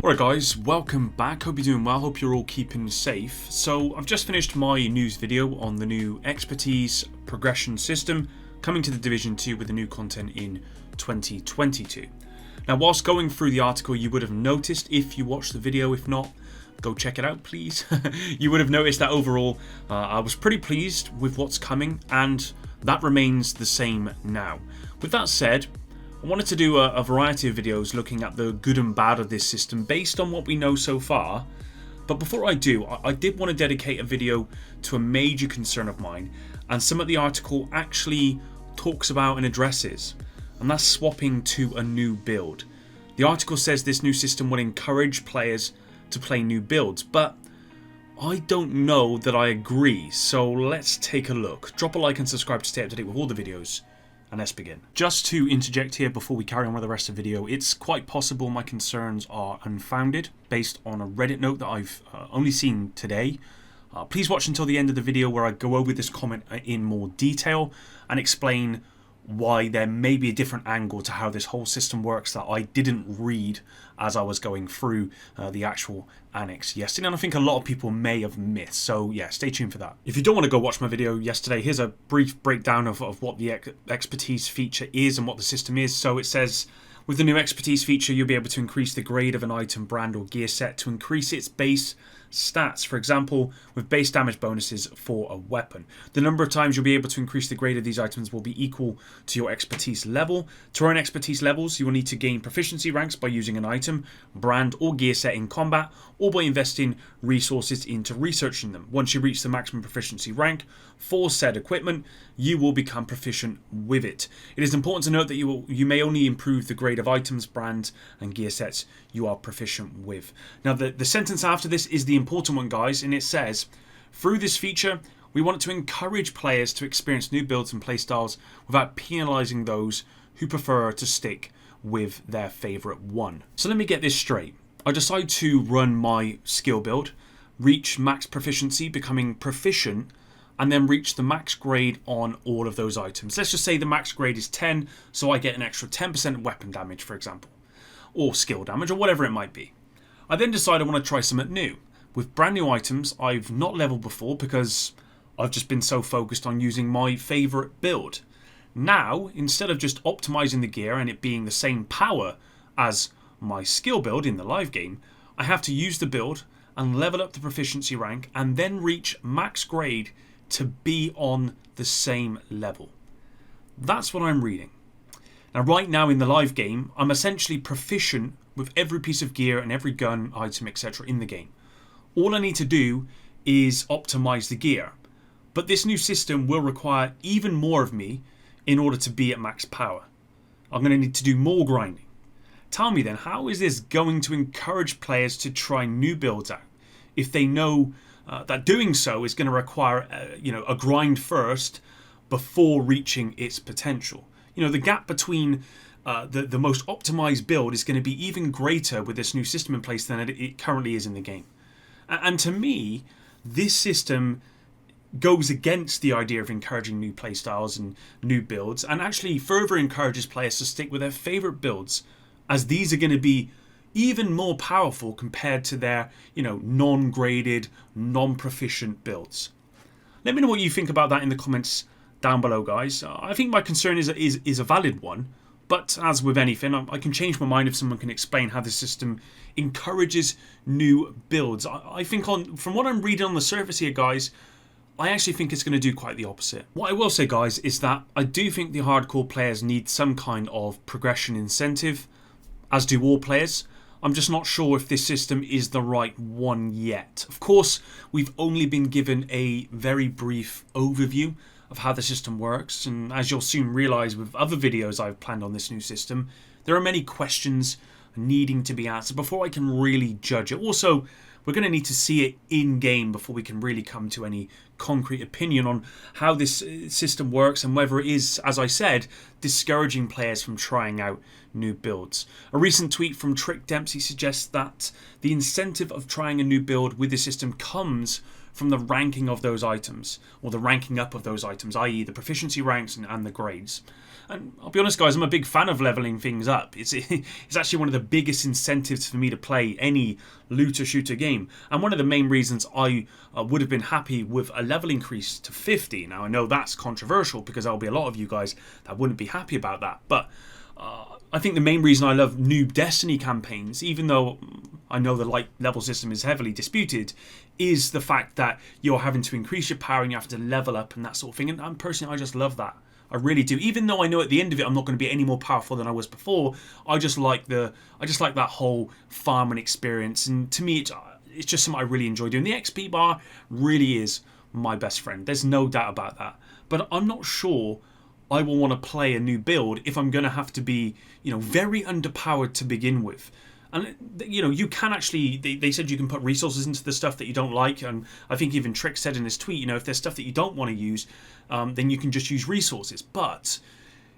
Alright guys, welcome back. Hope you're doing well, hope you're all keeping safe. So I've just finished my news video on the new expertise progression system coming to the Division 2 with the new content in 2022. Now whilst going through the article, you would have noticed, if you watched the video, if not, go check it out please. You would have noticed that overall I was pretty pleased with what's coming, and that remains the same now. With that said, I wanted to do a variety of videos looking at the good and bad of this system based on what we know so far. But before I do, I did want to dedicate a video to a major concern of mine, and some of the article actually talks about and addresses, and that's swapping to a new build. The article says this new system will encourage players to play new builds, but I don't know that I agree, so let's take a look. Drop a like and subscribe to stay up to date with all the videos. And let's begin. Just to interject here before we carry on with the rest of the video, it's quite possible my concerns are unfounded based on a Reddit note that I've only seen today. Please watch until the end of the video where I go over this comment in more detail and explain why there may be a different angle to how this whole system works that I didn't read as I was going through the actual annex yesterday, and I think a lot of people may have missed. So yeah, stay tuned for that. If you don't want to go watch my video yesterday, here's a brief breakdown of what the expertise feature is and what the system is. So it says, with the new expertise feature, you'll be able to increase the grade of an item, brand or gear set to increase its base stats. For example, with base damage bonuses for a weapon. The number of times you'll be able to increase the grade of these items will be equal to your expertise level. To earn expertise levels, you will need to gain proficiency ranks by using an item, brand or gear set in combat, or by investing resources into researching them. Once you reach the maximum proficiency rank for said equipment, you will become proficient with it. It is important to note that you may only improve the grade of items, brands and gear sets you are proficient with. Now the sentence after this is the important one, guys, and it says, through this feature we want to encourage players to experience new builds and playstyles without penalising those who prefer to stick with their favourite one. So let me get this straight. I decide to run my skill build, reach max proficiency, becoming proficient, and then reach the max grade on all of those items. Let's just say the max grade is 10, so I get an extra 10% weapon damage, for example, or skill damage, or whatever it might be. I then decide I want to try something new. With brand new items I've not leveled before because I've just been so focused on using my favourite build. Now, instead of just optimising the gear and it being the same power as my skill build in the live game, I have to use the build and level up the proficiency rank and then reach max grade to be on the same level. That's what I'm reading. Now right now in the live game, I'm essentially proficient with every piece of gear and every gun, item, etc. in the game. All I need to do is optimize the gear. But this new system will require even more of me in order to be at max power. I'm going to need to do more grinding. Tell me then, how is this going to encourage players to try new builds out if they know that doing so is going to require a grind first before reaching its potential? You know, the gap between the most optimized build is going to be even greater with this new system in place than it currently is in the game. And to me, this system goes against the idea of encouraging new playstyles and new builds, and actually further encourages players to stick with their favorite builds, as these are going to be even more powerful compared to their, non-graded, non-proficient builds. Let me know what you think about that in the comments down below, guys. I think my concern is a valid one, but as with anything, I can change my mind if someone can explain how the system encourages new builds. I think from what I'm reading on the surface here, guys, I actually think it's going to do quite the opposite. What I will say, guys, is that I do think the hardcore players need some kind of progression incentive, as do all players. I'm just not sure if this system is the right one yet. Of course, we've only been given a very brief overview of how the system works, and as you'll soon realise with other videos I've planned on this new system, there are many questions needing to be answered before I can really judge it. Also, we're going to need to see it in game before we can really come to any concrete opinion on how this system works and whether it is, as I said, discouraging players from trying out new builds. A recent tweet from Trick Dempsey suggests that the incentive of trying a new build with the system comes from the ranking of those items, or the ranking up of those items, i.e. the proficiency ranks and the grades. And I'll be honest, guys, I'm a big fan of leveling things up. It's actually one of the biggest incentives for me to play any looter shooter game, and one of the main reasons I would have been happy with a level increase to 50. Now I know that's controversial because there'll be a lot of you guys that wouldn't be happy about that, but I think the main reason I love new Destiny campaigns, even though I know the light level system is heavily disputed, is the fact that you're having to increase your power and you have to level up and that sort of thing. And personally, I just love that. I really do. Even though I know at the end of it I'm not going to be any more powerful than I was before, I just like that whole farming experience. And to me, it's just something I really enjoy doing. The XP bar really is my best friend. There's no doubt about that. But I'm not sure I will want to play a new build if I'm going to have to be, very underpowered to begin with. And, you can actually, they said you can put resources into the stuff that you don't like. And I think even Trick said in his tweet, if there's stuff that you don't want to use, then you can just use resources. But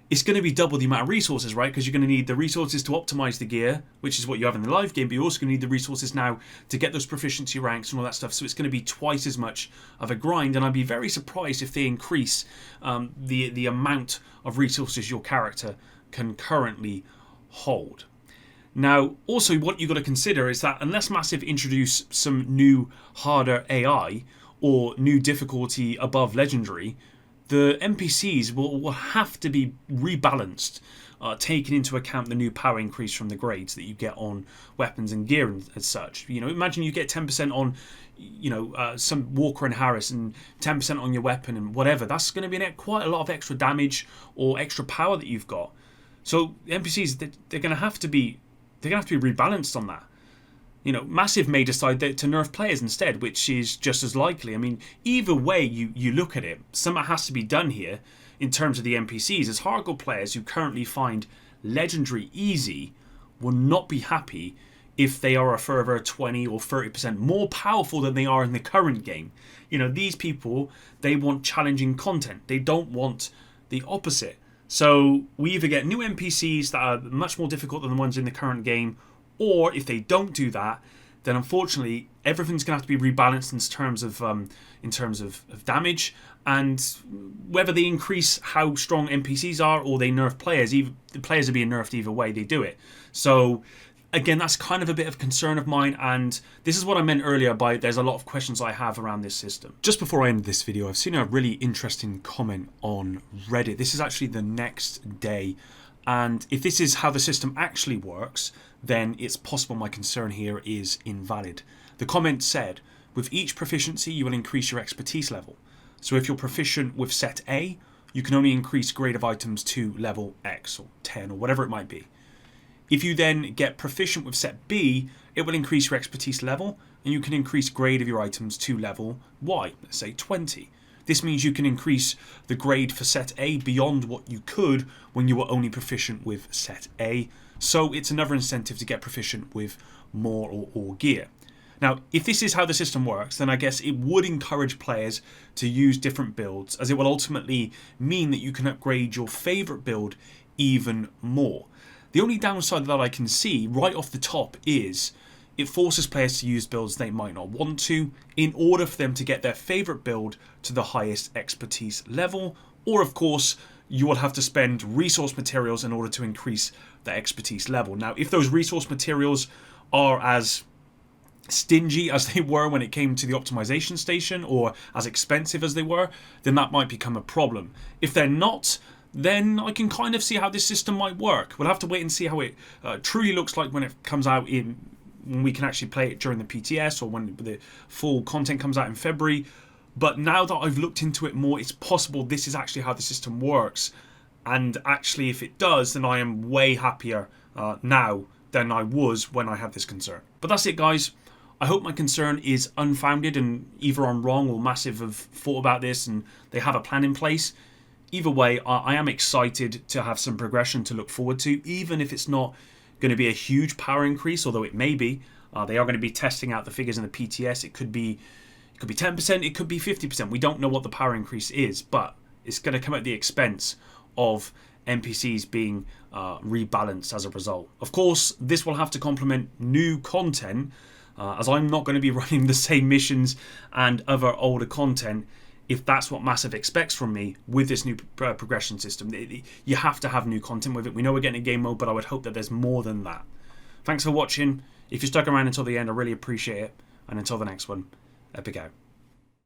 it's going to be double the amount of resources, right? Because you're going to need the resources to optimize the gear, which is what you have in the live game, but you're also going to need the resources now to get those proficiency ranks and all that stuff. So it's going to be twice as much of a grind, and I'd be very surprised if they increase the amount of resources your character can currently hold. Now, also what you've got to consider is that unless Massive introduce some new, harder AI or new difficulty above Legendary, the NPCs will have to be rebalanced, taking into account the new power increase from the grades that you get on weapons and gear and as such. Imagine you get 10% on, some Walker and Harris and 10% on your weapon and whatever. That's going to be quite a lot of extra damage or extra power that you've got. So the NPCs, they're going to have to be rebalanced on that. Massive may decide to nerf players instead, which is just as likely. I mean, either way you look at it, something has to be done here in terms of the NPCs, as hardcore players who currently find Legendary easy will not be happy if they are a further 20 or 30% more powerful than they are in the current game. These people, they want challenging content. They don't want the opposite. So we either get new NPCs that are much more difficult than the ones in the current game, or if they don't do that, then unfortunately everything's going to have to be rebalanced in terms of damage, and whether they increase how strong NPCs are or they nerf players, the players are being nerfed either way they do it. So again, that's kind of a bit of concern of mine, and this is what I meant earlier by there's a lot of questions I have around this system. Just before I end this video, I've seen a really interesting comment on Reddit. This is actually the next day, and if this is how the system actually works, then it's possible my concern here is invalid. The comment said, with each proficiency you will increase your expertise level. So if you're proficient with set A, you can only increase grade of items to level X or 10 or whatever it might be. If you then get proficient with set B, it will increase your expertise level, and you can increase grade of your items to level Y, let's say 20. This means you can increase the grade for set A beyond what you could when you were only proficient with set A. So it's another incentive to get proficient with more or all gear. Now, if this is how the system works, then I guess it would encourage players to use different builds, as it will ultimately mean that you can upgrade your favourite build even more. The only downside that I can see right off the top is it forces players to use builds they might not want to in order for them to get their favourite build to the highest expertise level, or of course you will have to spend resource materials in order to increase the expertise level. Now, if those resource materials are as stingy as they were when it came to the optimization station, or as expensive as they were, then that might become a problem. If they're not, then I can kind of see how this system might work. We'll have to wait and see how it truly looks like when it comes out when we can actually play it during the PTS, or when the full content comes out in February. But now that I've looked into it more, it's possible this is actually how the system works. And actually, if it does, then I am way happier now than I was when I had this concern. But that's it, guys. I hope my concern is unfounded, and either I'm wrong or Massive have thought about this and they have a plan in place. Either way, I am excited to have some progression to look forward to, even if it's not going to be a huge power increase, although it may be. They are going to be testing out the figures in the PTS. It could be 10%, it could be 50%. We don't know what the power increase is, but it's going to come at the expense of NPCs being rebalanced as a result. Of course, this will have to complement new content, as I'm not going to be running the same missions and other older content if that's what Massive expects from me with this new progression system. You have to have new content with it. We know we're getting a game mode, but I would hope that there's more than that. Thanks for watching. If you stuck around until the end, I really appreciate it. And until the next one, a big out.